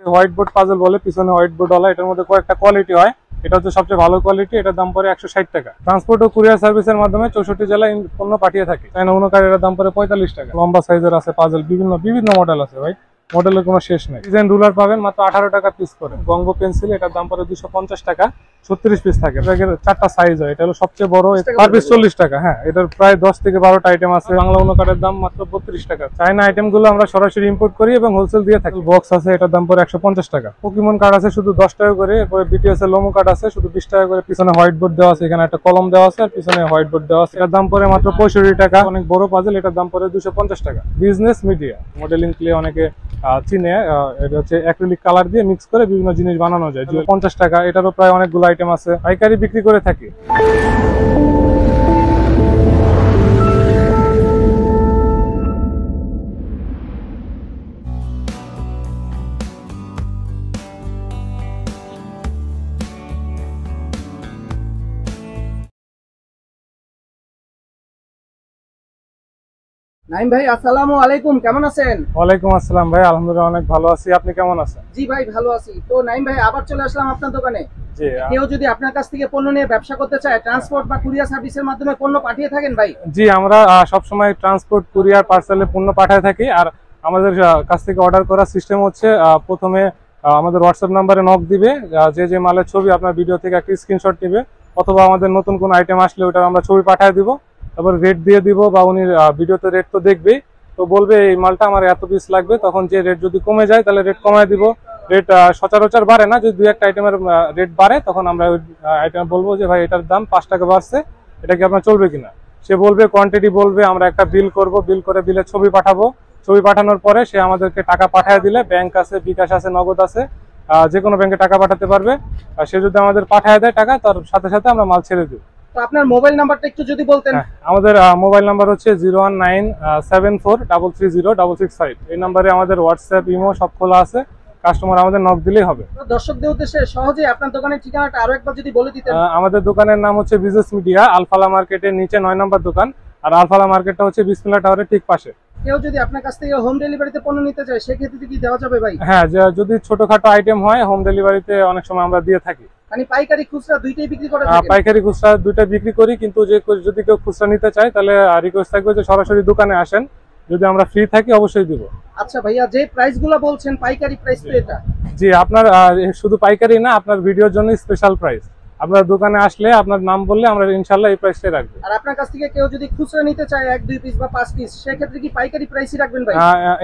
White board puzzle বলে, পিছনে white board ওয়ালা। এটার মধ্যে কয়েকটা কোয়ালিটি হয়, এটা হচ্ছে সবচেয়ে ভালো কোয়ালিটি। এটার দাম পড়ে 160 টাকা। ট্রান্সপোর্ট ও কুরিয়ার সার্ভিসের মাধ্যমে 64 জেলায় পণ্য পাঠিয়ে থাকে। চায়না অনুকার এটার দাম পড়ে 45 টাকা। লম্বা সাইজের আছে পাজল, বিভিন্ন মডেল আছে ভাই, মডেলের কোনো শেষ নেই। ডিজাইন রুলার পাবেন মাত্র 18 টাকা পিস করে। গঙ্গ পেন্সিল, এটার দাম পড়ে 250 টাকা, 36 পিস থাকে। এটার 4টা সাইজ হয়, এটা হলো সবচেয়ে বড়, পার পিস 40 টাকা। হ্যাঁ, এটার প্রায় 10 থেকে 12টা আইটেম আছে। বাংলা অনুকারের দাম মাত্র 32 টাকা। চায়না আইটেম গুলো আমরা সরাসরি ইম্পোর্ট করি এবং হোলসেল দিয়ে থাকি। বক্স আছে, এটার দাম পড়ে 150 টাকা। পোকেমন কার্ড আছে শুধু 10 টাকা করে। এরপরে বিটিএস এর লোমো কার্ড আছে শুধু 20 টাকা করে। পিছনে হোয়াইট বোর্ড দেওয়া আছে, এখানে একটা কলম দেওয়া আছে, আর পিছনে হোয়াইট বোর্ড দেওয়া আছে। এটার দাম পড়ে মাত্র 65 টাকা। অনেক বড় পাজল, এটার দাম পড়ে 250 টাকা। বিজনেস মিডিয়া মডেলিং ক্লে অনেকে চিনে, এটা হচ্ছে অ্যাক্রিলিক কালার দিয়ে মিক্স করে বিভিন্ন জিনিস বানানো যায়। 50 টাকা। এটারও প্রায় অনেকগুলো আইটেম আছে, পাইকারি বিক্রি করে থাকি। নাইম ভাই, আসসালামু আলাইকুম, কেমন আছেন? ওয়ালাইকুম আসসালাম ভাই, আলহামদুলিল্লাহ অনেক ভালো আছি। আপনি কেমন আছেন? জি ভাই, ভালো আছি। তো নাইম ভাই, আবার চলে আসলাম আপনার দোকানে। জি, কেউ যদি আপনার কাছ থেকে পণ্য নিয়ে ব্যবসা করতে চায়, ট্রান্সপোর্ট বা কুরিয়ার সার্ভিসের মাধ্যমে পণ্য পাঠিয়ে থাকেন ভাই? জি, আমরা সবসময় ট্রান্সপোর্ট, কুরিয়ার, পার্সেলে পণ্য পাঠায় থাকি। আর আমাদের কাছ থেকে অর্ডার করার সিস্টেম হচ্ছে, প্রথমে আমাদের হোয়াটসঅ্যাপ নাম্বারে নক দিবে। যে মালের ছবি আপনার ভিডিও থেকে একটা স্ক্রিনশট নেবে, অথবা আমাদের নতুন কোনো আইটেম আসলে ওটা আমরা ছবি পাঠিয়ে দিব। তারপর রেট দিয়ে দিব, বা উনি ভিডিওতে রেট তো দেখবেই, তো বলবে এই মালটা আমার এত পিস লাগবে। তখন যে রেট যদি কমে যায় তাহলে রেট কমায় দিব। রেট সচরাচর বাড়ে না, যদি 2-1 আইটেমের রেট বাড়ে তখন আমরা ওই আইটেম বলবো যে ভাই এটার দাম 5 টাকা বাড়ছে, এটা কি আপনার চলবে কিনা। সে বলবে, কোয়ান্টিটি বলবে, আমরা একটা বিল করব, বিল করে বিলের ছবি পাঠাবো। ছবি পাঠানোর পরে সে আমাদেরকে টাকা পাঠিয়ে দিলে, ব্যাংক আছে, বিকাশ আছে, নগদ আছে, যে কোনো ব্যাংকে টাকা পাঠাতে পারবে। আর সে যদি আমাদের পাঠিয়ে দেয় টাকা, তার সাথে সাথে আমরা মাল ছেড়ে দিই। তো আপনার মোবাইল নাম্বারটা একটু যদি বলতেন। আমাদের মোবাইল নাম্বার হচ্ছে 01974330665। এই নাম্বারে আমাদের হোয়াটসঅ্যাপ, ইমো সব খোলা আছে। কাস্টমার আমাদের নক দিলেই হবে। দর্শকদের উদ্দেশ্যে সহজে আপনার দোকানের ঠিকানাটা আরো একবার যদি বলে দিতেন। আমাদের দোকানের নাম হচ্ছে বিজনেস মিডিয়া, আলফালা মার্কেটের নিচে 9 নম্বর দোকান। আর আলফালা মার্কেটটা হচ্ছে বিসমিল্লাহ টাওয়ারের ঠিক পাশে। কেউ যদি আপনার কাছ থেকে হোম ডেলিভারিতে পণ্য নিতে চায়, সেক্ষেত্রে কি দেওয়া যাবে ভাই? হ্যাঁ, যদি ছোটখাটো আইটেম হয় হোম ডেলিভারিতে অনেক সময় আমরা দিয়ে থাকি। মানে পাইকারি খুচরা দুইটাই বিক্রি করে? পাইকারি খুচরা দুইটা বিক্রি করি, কিন্তু যদি কেউ খুচরা নিতে চায় তাহলে রিকোয়েস্ট থাকবে যে সরাসরি দোকানে আসেন, যদি আমরা ফ্রি থাকি অবশ্যই দিব। আচ্ছা ভাইয়া, যে প্রাইসগুলো বলছেন পাইকারি প্রাইস তো এটা? জি, আপনার শুধু পাইকারি না, আপনার ভিডিওর জন্য স্পেশাল প্রাইস। আপনার দোকানে আসলে আপনার নাম বললে আমরা ইনশাআল্লাহ এই প্রাইসটাই রাখবো। আর আপনার কাছ থেকে কেউ যদি খুচরা নিতে চায় 1-2 পিস বা 5 পিস, সেক্ষেত্রে কি পাইকারি প্রাইসই রাখবেন ভাই?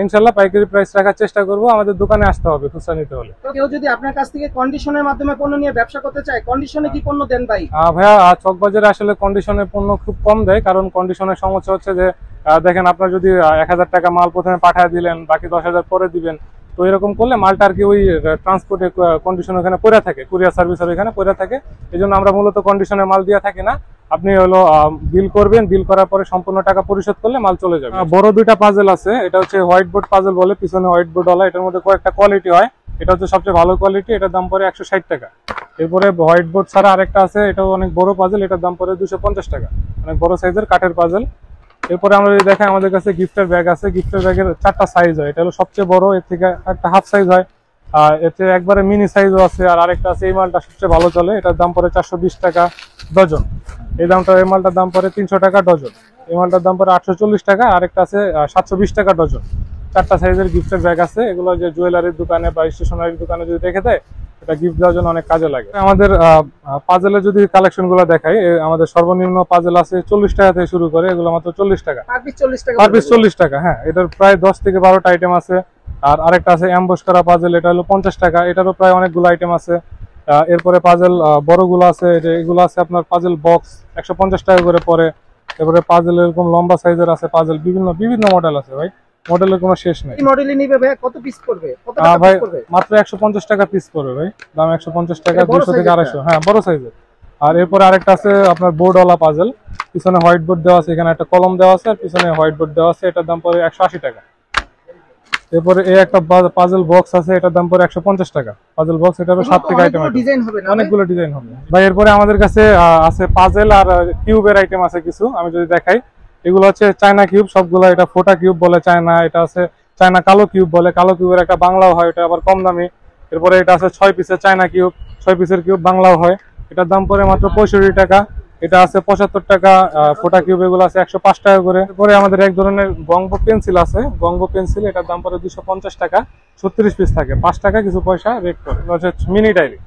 ইনশাআল্লাহ পাইকারি প্রাইস রাখার চেষ্টা করব। আমাদের দোকানে আসতে হবে খুচরা নিতে হলে। তো কেউ যদি আপনার কাছ থেকে কন্ডিশনের মাধ্যমে পণ্য নিয়ে ব্যবসা করতে চায়, কন্ডিশনে কি পণ্য দেন ভাই? ভাইয়া, চকবাজারে আসলে কন্ডিশনের পণ্য খুব কম দেয়, কারণ কন্ডিশনের সমস্যা হচ্ছে যে দেখেন, আপনার যদি 1000 টাকা মাল প্রথমে পাঠিয়ে দিলেন, বাকি 10,000 পরে দিবেন, তো এরকম করলে মালটা আর কি ওই ট্রান্সপোর্টে কন্ডিশন ওখানে পড়ে থাকে, কুরিয়ার সার্ভিসের এখানে পড়ে থাকে। এই জন্য আমরা মূলত কন্ডিশনের মাল দিয়ে থাকি না। আপনি হলো বিল করবেন, বিল করার পরে সম্পূর্ণ টাকা পরিশোধ করলে মাল চলে যাবে। বড় দুইটা পাজল আছে, এটা হচ্ছে হোয়াইট বোর্ড পাজল বলে, পিছনে হোয়াইট বোর্ড ওয়ালা। এটার মধ্যে কয়েকটা কোয়ালিটি হয়, এটা হচ্ছে সবচেয়ে ভালো কোয়ালিটি। এটার দাম পড়ে 160 টাকা। এরপরে হোয়াইট বোর্ড ছাড়া আরেকটা আছে, এটাও অনেক বড় পাজল, এটার দাম পড়ে 250 টাকা। অনেক বড় সাইজের কাঠের পাজল। এরপরে আমরা যদি দেখেন, আমাদের কাছে গিফটের ব্যাগ আছে। গিফটের ব্যাগের 4টা সাইজ হয়, এটা হলো সবচেয়ে বড়, এর থেকে একটা হাফ সাইজ হয়, আর এতে একবারে মিনি সাইজও আছে। আর আরেকটা আছে, এই মালটা সবচেয়ে ভালো চলে, এটার দাম পড়ে 420 টাকা ডজন। এই মালটার দাম পড়ে 300 টাকা ডজন। এই মালটার দাম পড়ে 840 টাকা। আরেকটা আছে 720 টাকা ডজন। 4টা সাইজের গিফটের ব্যাগ আছে। এগুলো যে জুয়েলারির দোকানে বা স্টেশনারির দোকানে যদি রেখে দেয়, এটা গিফট দেওয়ার জন্য অনেক কাজে লাগে। আমাদের পাজেলের যদি কালেকশন গুলো দেখাই, আমাদের সর্বনিম্ন পাজেল আছে 40 টাকা থেকে শুরু করে, এগুলো মাত্র 40 টাকা। পার পিস 40 টাকা? পার পিস 40 টাকা, হ্যাঁ। এটার প্রায় 10 থেকে 12টা আইটেম আছে। আর আরেকটা আছে অ্যাম্বস করা পাজেল, এটা হলো 50 টাকা। এটারও প্রায় অনেকগুলো আইটেম আছে। এরপরে পাজেল বড়গুলো আছে, এগুলো আছে আপনার পাজেল বক্স 150 টাকা করে পড়ে। এরপরে পাজেল এরকম লম্বা সাইজের আছে পাজেল, বিভিন্ন মডেল আছে ভাই, মডেলের কোনো শেষ নেই। এই মডেলই নিবে ভাই, কত পিস পড়বে? কত টাকা ভাই পিস পড়বে? মাত্র 150 টাকা পিস পড়বে ভাই, দাম 150 টাকা, 200 থেকে 250। হ্যাঁ, বড় সাইজের। আর এরপরে আরেকটা আছে আপনার বোর্ডওয়ালা পাজেল, পিছনে হোয়াইট বোর্ড দেওয়া আছে, এখানে একটা কলম দেওয়া আছে, আর পিছনে হোয়াইট বোর্ড দেওয়া আছে। এটার দাম পড়ে 180 টাকা। এরপরে এই একটা পাজল বক্স আছে, এটার দাম পড়ে 150 টাকা। পাজল বক্স, এটারও 7 থেকে আইটেম আছে, ডিজাইন হবে না? অনেকগুলো ডিজাইন হবে ভাই। এরপরে আমাদের কাছে আছে পাজেল আর কিউবের আইটেম আছে কিছু, আমি যদি দেখাই। এগুলো হচ্ছে চায়না কিউব সবগুলো, এটা ফোটা কিউব বলে চায়না। এটা আছে চায়না কালো কিউব বলে, কালো কিউবের একটা বাংলাও হয়, এটা আবার কম দামি। এরপরে এটা আছে 6 পিসের চায়না কিউব, 6 পিসের কিউব বাংলাও হয়, এটার দাম পড়ে মাত্র 65 টাকা। এটা আছে 75 টাকা, ফোটা কিউব এগুলো আছে 105 টাকা করে। এরপরে আমাদের এক ধরনের গংবো পেন্সিল আছে, গংবো পেন্সিল, এটার দাম পড়ে 250 টাকা, 36 পিস থাকে, 5 টাকা কিছু পয়সা রেট করে। মিনি ডায়েরি,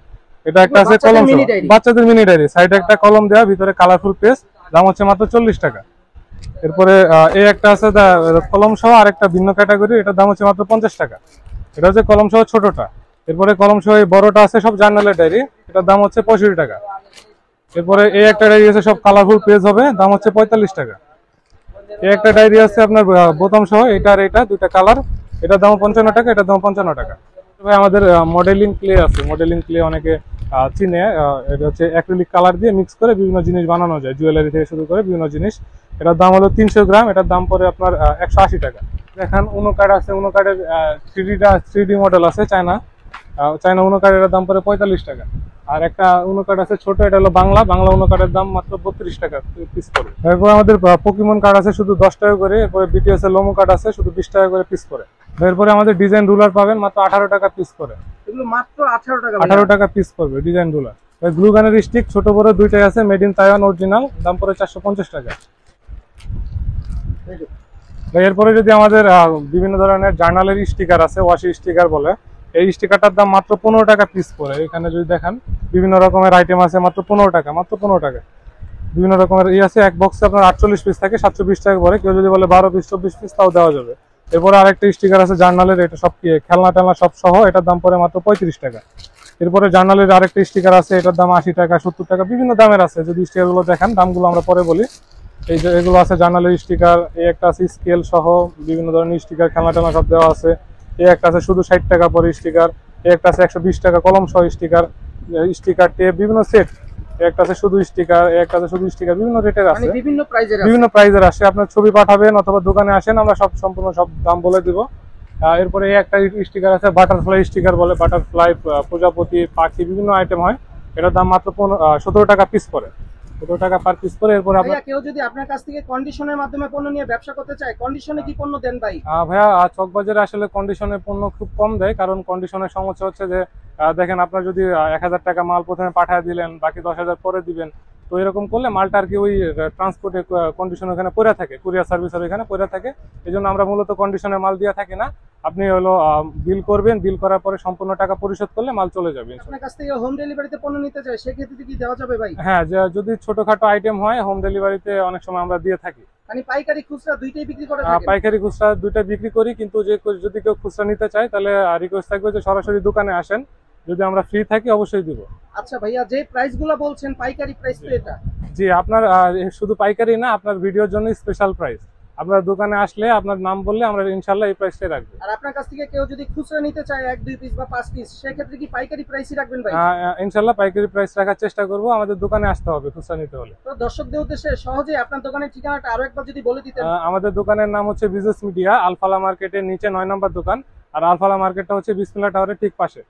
এটা একটা আছে কলম সহ, বাচ্চাদের মিনি ডায়েরি, সাইডে একটা কলম দেওয়া, ভিতরে কালারফুল পেজ, দাম হচ্ছে মাত্র 40 টাকা। এরপরে এই একটা আছে কলম সহ আর একটা ভিন্ন ক্যাটাগরি, এটার দাম হচ্ছে মাত্র 50 টাকা। এটা হচ্ছে কলম সহ ছোটটা। এরপরে কলম সহ এই বড়টা আছে সব জার্নালের ডায়েরি, এটার দাম হচ্ছে 65 টাকা। এরপরে এই একটা ডায়েরি আছে সব কালারফুল পেজ হবে, দাম হচ্ছে 45 টাকা। এই একটা ডায়েরি আছে আপনার বোতাম সহ, এটা আর এটা দুইটা কালার, এটার দাম 55 টাকা, এটার দাম 55 টাকা। তবে আমাদের মডেলিং ক্লে আছে, মডেলিং ক্লে অনেকে চিনে, এটা হচ্ছে অ্যাক্রিলিক কালার দিয়ে মিক্স করে বিভিন্ন জিনিস বানানো যায়, জুয়েলারি থেকে শুরু করে বিভিন্ন জিনিস। এটার দাম হলো 300 গ্রাম, এটার দাম পড়ে আপনার 180 টাকা। দেখেন উনো কার্ড আছে, উনো কার্ডের 3D মডেল আছে, চায়না উনো কার্ডের দাম পড়ে 45 টাকা। আর একটা উনো কার্ড আছে ছোট, এটা হলো বাংলা উনো কার্ডের দাম মাত্র 32 টাকা পিস করে। এরপর আমাদের পোকেমন কার্ড আছে শুধু 10 টাকা করে। এরপরে বিটিএস এর লোমো কার্ড আছে শুধু 20 টাকা করে পিস করে। এরপরে আমাদের ডিজাইন রুলার পাবেন মাত্র 18 টাকা পিস করে। এগুলো মাত্র 18 টাকা, 18 টাকা পিস করবে ডিজাইন রুলার। গ্লু গানের স্টিক ছোট বড় দুইটাই আছে, মেড ইন তাইওয়ান অরিজিনাল, দাম পড়ে 450 টাকা। এরপরে যদি আমাদের বিভিন্ন ধরনের জার্নালের স্টিকার আছে, ওয়াশি স্টিকার বলে, এই স্টিকারটার দাম মাত্র 15 টাকা পিস করে। এখানে যদি দেখেন বিভিন্ন রকমের আইটেম আছে, মাত্র 15 টাকা, মাত্র 15 টাকা। বিভিন্ন রকমের আছে, এক বক্সে আপনার 48 পিস থাকে, 720 টাকা করে। কেউ যদি বলে 12 পিস 24 পিস তাও দেওয়া যাবে। এরপরে আরেকটা স্টিকার আছে জার্নালের, এটা সব খেলনা টেলনা সব সহ, এটার দাম পড়ে মাত্র 35 টাকা। এরপরে জার্নালের আরেকটা স্টিকার আছে, এটার দাম 80 টাকা 70 টাকা, বিভিন্ন দামের আছে। যদি স্টিকারগুলো দেখেন, দামগুলো আমরা পরে বলি। এই যে এগুলো আছে জার্নালের স্টিকার, এই একটা আছে স্কেল সহ বিভিন্ন ধরনের স্টিকার, খেলনা টেলনা সব দেওয়া আছে। এই একটা আছে শুধু 60 টাকা পরে স্টিকার, এই একটা আছে 120 টাকা কলম সহ স্টিকার, স্টিকার টেপ বিভিন্ন সেট, একটা আছে শুধু স্টিকার, একটা আছে শুধু স্টিকার, বিভিন্ন রেটের আছে, বিভিন্ন প্রাইজের আসে। আপনার ছবি পাঠাবেন অথবা দোকানে আসেন, আমরা সম্পূর্ণ সব দাম বলে দিব। এরপরে এই একটা স্টিকার আছে বাটারফ্লাই স্টিকার বলে, বাটারফ্লাই, প্রজাপতি, পাখি, বিভিন্ন আইটেম হয়। এটার দাম মাত্র 17 টাকা পিস করে, 17 টাকা পার পিস করে। এরপরে কেউ যদি আপনার কাছ থেকে কন্ডিশনের মাধ্যমে পণ্য নিয়ে ব্যবসা করতে চায়, কন্ডিশনে কি পণ্য দেন ভাই? ভাইয়া চকবাজারে আসলে কন্ডিশনের পণ্য খুব কম দেয়, কারণ কন্ডিশনের সমস্যা হচ্ছে যে দেখেন আপনার যদি 1000 টাকা মাল প্রথমে পাঠিয়ে দিলেন, বাকি 10,000 পরে দিবেন, তো এরকম করলে মালটা আর কি ওই ট্রান্সপোর্টে কন্ডিশন ওখানে পড়ে থাকে, কুরিয়ার সার্ভিসের ওখানে পড়ে থাকে। এই জন্য আমরা মূলত কন্ডিশনের মাল দিয়ে থাকি না। আপনি হলো বিল করবেন, বিল করার পরে সম্পূর্ণ টাকা পরিশোধ করলে মাল চলে যাবে। আপনার কাছ থেকে হোম ডেলিভারিতে পণ্য নিতে চাই, সেক্ষেত্রে কি দেওয়া যাবে ভাই? হ্যাঁ, যদি ছোটখাটো আইটেম হয় হোম ডেলিভারিতে অনেক সময় আমরা দিয়ে থাকি। মানে পাইকারি খুচরা দুইটাই বিক্রি করে? পাইকারি খুচরা দুইটা বিক্রি করি, কিন্তু যদি কেউ খুচরা নিতে চায় তাহলে রিকোয়েস্ট থাকবে যে সরাসরি দোকানে আসেন, যদি আমরা ফ্রি থাকি অবশ্যই দিব। আচ্ছা ভাইয়া, যে প্রাইসগুলো বলছেন পাইকারি প্রাইস তো এটা? জি, আপনার শুধু পাইকারি না, আপনার ভিডিওর জন্য স্পেশাল প্রাইস। আপনার দোকানে আসলে আপনার নাম বললে আমরা ইনশাআল্লাহ এই প্রাইসটাই রাখবো। আর আপনার কাছ থেকে কেউ যদি খুচরা নিতে চায় 1-2 পিস বা 5 পিস, সেক্ষেত্রে কি পাইকারি প্রাইসই রাখবেন ভাই? ইনশাআল্লাহ পাইকারি প্রাইস রাখার চেষ্টা করব। আমাদের দোকানে আসতে হবে খুচরা নিতে হলে। তো দর্শকদের উদ্দেশ্যে সহজে আপনার দোকানের ঠিকানাটা আরো একবার যদি বলে দিতেন। আমাদের দোকানের নাম হচ্ছে বিজনেস মিডিয়া, আলফালা মার্কেটের নিচে 9 নম্বর দোকান। আর আলফালা মার্কেটটা হচ্ছে বিসমিল্লাহ টাওয়ারের ঠিক পাশে।